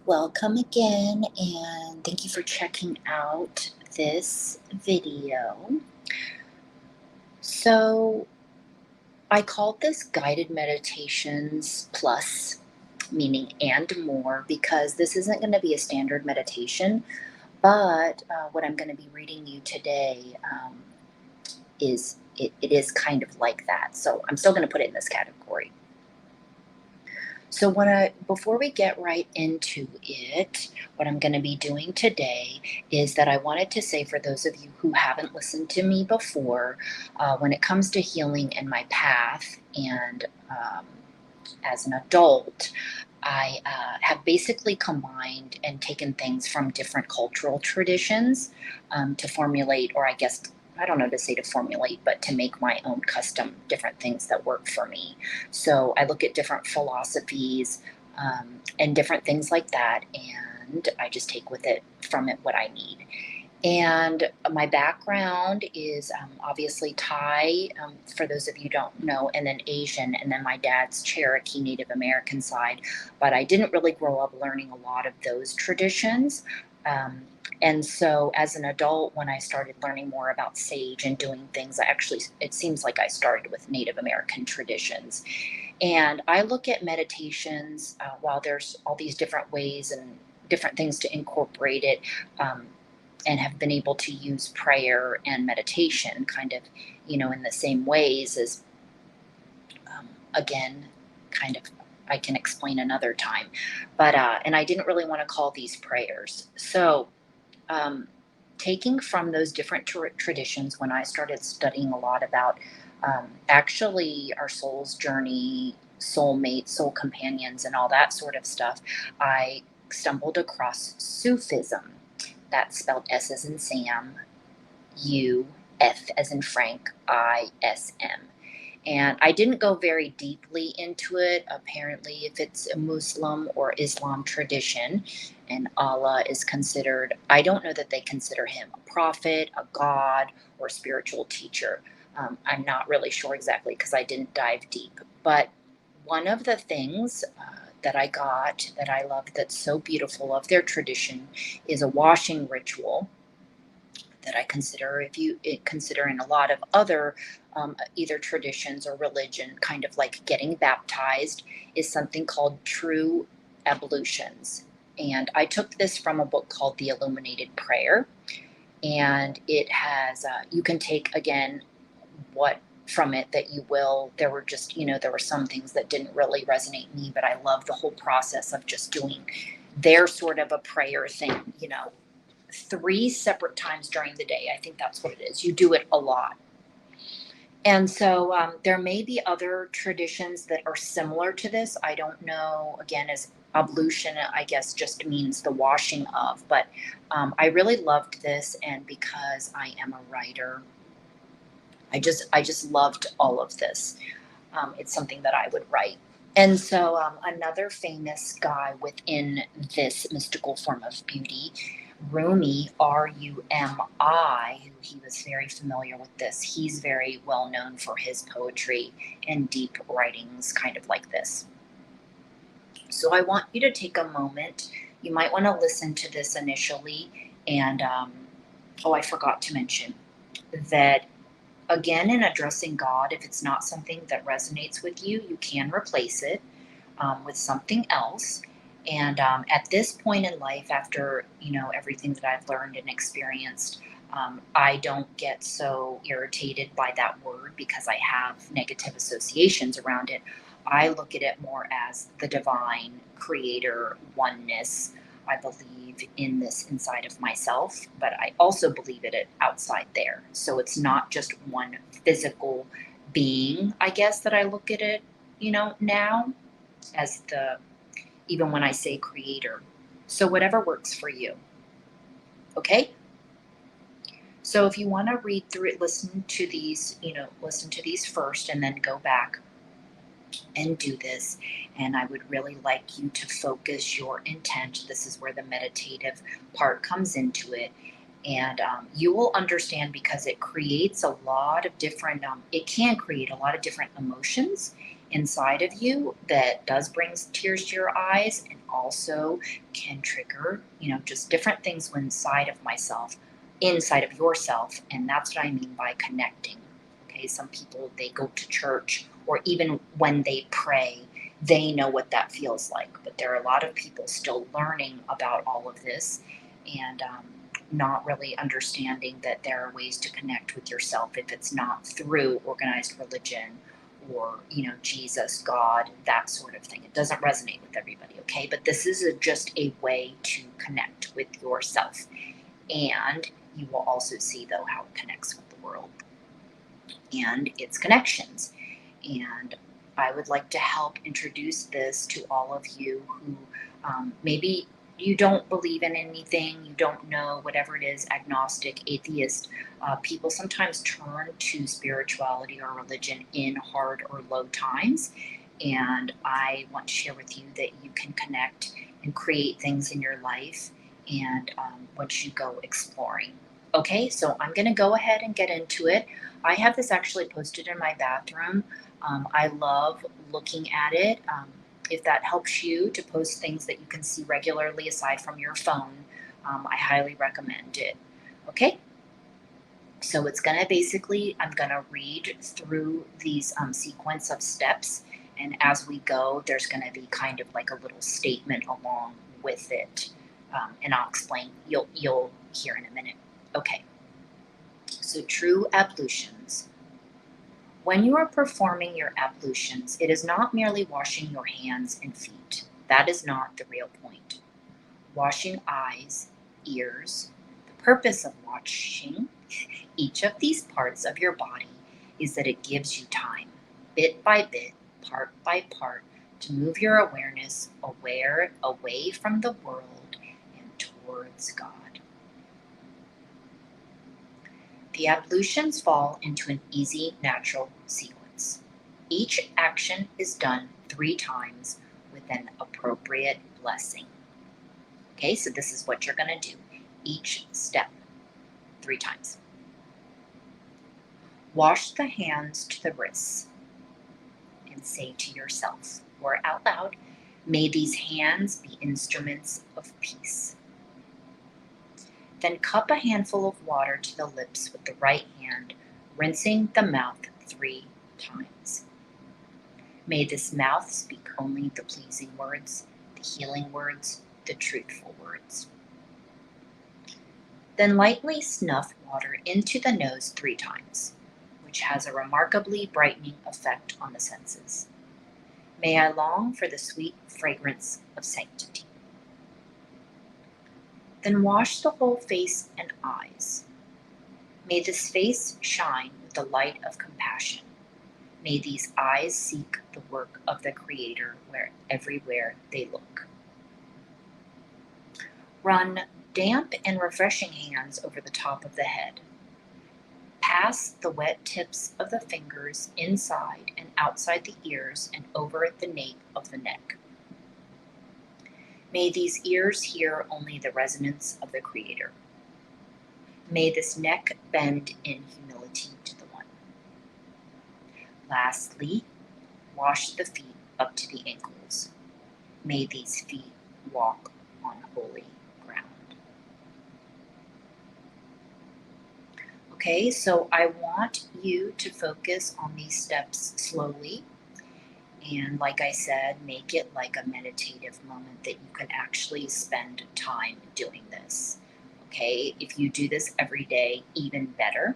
Welcome again, and thank you for checking out this video. So, I called this Guided Meditations Plus, meaning and more, because this isn't going to be a standard meditation, but what I'm going to be reading you today it is kind of like that. So, I'm still going to put it in this category. So before we get right into it, what I'm going to be doing today is that I wanted to say for those of you who haven't listened to me before, when it comes to healing and my path, and as an adult, I have basically combined and taken things from different cultural traditions to formulate, or I guess, I don't know to say to formulate, but to make my own custom different things that work for me. So I look at different philosophies and different things like that, and I just take with it from it what I need. And my background is obviously Thai, for those of you who don't know, and then Asian, and then my dad's Cherokee Native American side. But I didn't really grow up learning a lot of those traditions. Um, and so as an adult, when I started learning more about sage and doing things, it seems like I started with Native American traditions. And I look at meditations, while there's all these different ways and different things to incorporate it. And have been able to use prayer and meditation kind of, in the same ways as, again, kind of, I can explain another time. But, and I didn't really want to call these prayers. So, taking from those different traditions, when I started studying a lot about actually our soul's journey, soulmates, soul companions, and all that sort of stuff, I stumbled across Sufism. That's spelled S as in Sam, U, F as in Frank, I, S, M. And I didn't go very deeply into it. Apparently, if it's a Muslim or Islam tradition, and Allah is considered, I don't know that they consider him a prophet, a god, or a spiritual teacher. I'm not really sure exactly because I didn't dive deep. But one of the things that I got that I love that's so beautiful of their tradition is a washing ritual that I consider, if you consider in a lot of other either traditions or religion, kind of like getting baptized, is something called true ablutions. And I took this from a book called The Illuminated Prayer. And it has, you can take again what from it that you will. There were just, there were some things that didn't really resonate me, but I love the whole process of just doing their sort of a prayer thing, 3 separate times during the day. I think that's what it is. You do it a lot. And so there may be other traditions that are similar to this. I don't know, again, as ablution, I guess, just means the washing of. But I really loved this. And because I am a writer, I just loved all of this. It's something that I would write. And so another famous guy within this mystical form of beauty, Rumi, Rumi, who he was very familiar with this. He's very well known for his poetry and deep writings, kind of like this. So I want you to take a moment. You might want to listen to this initially. And, I forgot to mention that, again, in addressing God, if it's not something that resonates with you, you can replace it with something else. And at this point in life, after everything that I've learned and experienced, I don't get so irritated by that word because I have negative associations around it. I look at it more as the divine creator oneness. I believe in this inside of myself, but I also believe in it outside there. So it's not just one physical being, I guess, that I look at it, now as even when I say creator. So whatever works for you. Okay? So if you want to read through it, listen to these first and then go back and do this. And I would really like you to focus your intent. This is where the meditative part comes into it. And you will understand, because it creates a lot of different, it can create a lot of different emotions inside of you that does bring tears to your eyes, and also can trigger, just different things inside of yourself. And that's what I mean by connecting. Okay, some people, they go to church, or even when they pray, they know what that feels like. But there are a lot of people still learning about all of this, and not really understanding that there are ways to connect with yourself if it's not through organized religion or, Jesus, God, that sort of thing. It doesn't resonate with everybody, okay? But this is just a way to connect with yourself. And you will also see, though, how it connects with the world and its connections. And I would like to help introduce this to all of you who maybe you don't believe in anything, you don't know, whatever it is, agnostic, atheist. People sometimes turn to spirituality or religion in hard or low times. And I want to share with you that you can connect and create things in your life, and once you go exploring. Okay, so I'm going to go ahead and get into it. I have this actually posted in my bathroom. I love looking at it. If that helps you to post things that you can see regularly aside from your phone, I highly recommend it. Okay, so it's going to basically, I'm going to read through these sequence of steps. And as we go, there's going to be kind of like a little statement along with it. And I'll explain. You'll hear in a minute. Okay, so true ablutions. When you are performing your ablutions, it is not merely washing your hands and feet. That is not the real point. Washing eyes, ears. The purpose of washing each of these parts of your body is that it gives you time, bit by bit, part by part, to move your awareness away from the world and towards God. The ablutions fall into an easy, natural sequence. Each action is done 3 times with an appropriate blessing. Okay, so this is what you're going to do. Each step 3 times. Wash the hands to the wrists and say to yourself, or out loud, may these hands be instruments of peace. Then cup a handful of water to the lips with the right hand, rinsing the mouth 3 times. May this mouth speak only the pleasing words, the healing words, the truthful words. Then lightly snuff water into the nose 3 times, which has a remarkably brightening effect on the senses. May I long for the sweet fragrance of sanctity. Then wash the whole face and eyes. May this face shine with the light of compassion. May these eyes seek the work of the Creator everywhere they look. Run damp and refreshing hands over the top of the head. Pass the wet tips of the fingers inside and outside the ears and over the nape of the neck. May these ears hear only the resonance of the Creator. May this neck bend in humility to the One. Lastly, wash the feet up to the ankles. May these feet walk on holy ground. Okay, so I want you to focus on these steps slowly. And like I said, make it like a meditative moment that you can actually spend time doing this. Okay, if you do this every day, even better.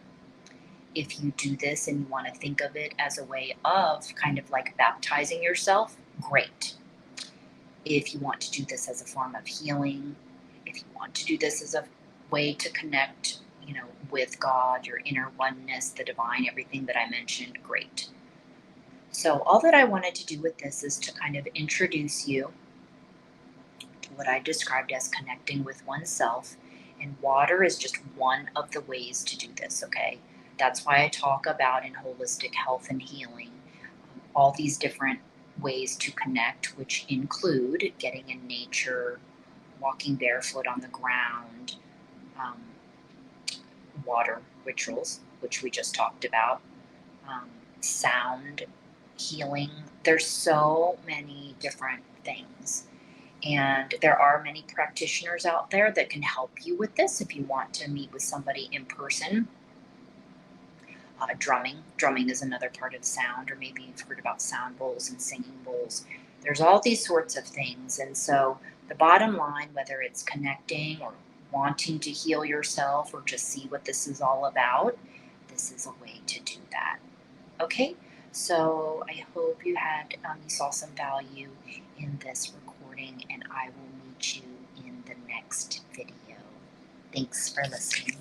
If you do this and you want to think of it as a way of kind of like baptizing yourself, great. If you want to do this as a form of healing, if you want to do this as a way to connect, with God, your inner oneness, the divine, everything that I mentioned, great. So all that I wanted to do with this is to kind of introduce you to what I described as connecting with oneself. And water is just one of the ways to do this, okay? That's why I talk about in holistic health and healing all these different ways to connect, which include getting in nature, walking barefoot on the ground, water rituals, which we just talked about, sound healing. There's so many different things. And there are many practitioners out there that can help you with this if you want to meet with somebody in person. Drumming is another part of sound, or maybe you've heard about sound bowls and singing bowls. There's all these sorts of things. And so the bottom line, whether it's connecting or wanting to heal yourself or just see what this is all about, this is a way to do that. Okay, so I hope you saw some value in this recording, and I will meet you in the next video. Thanks for listening.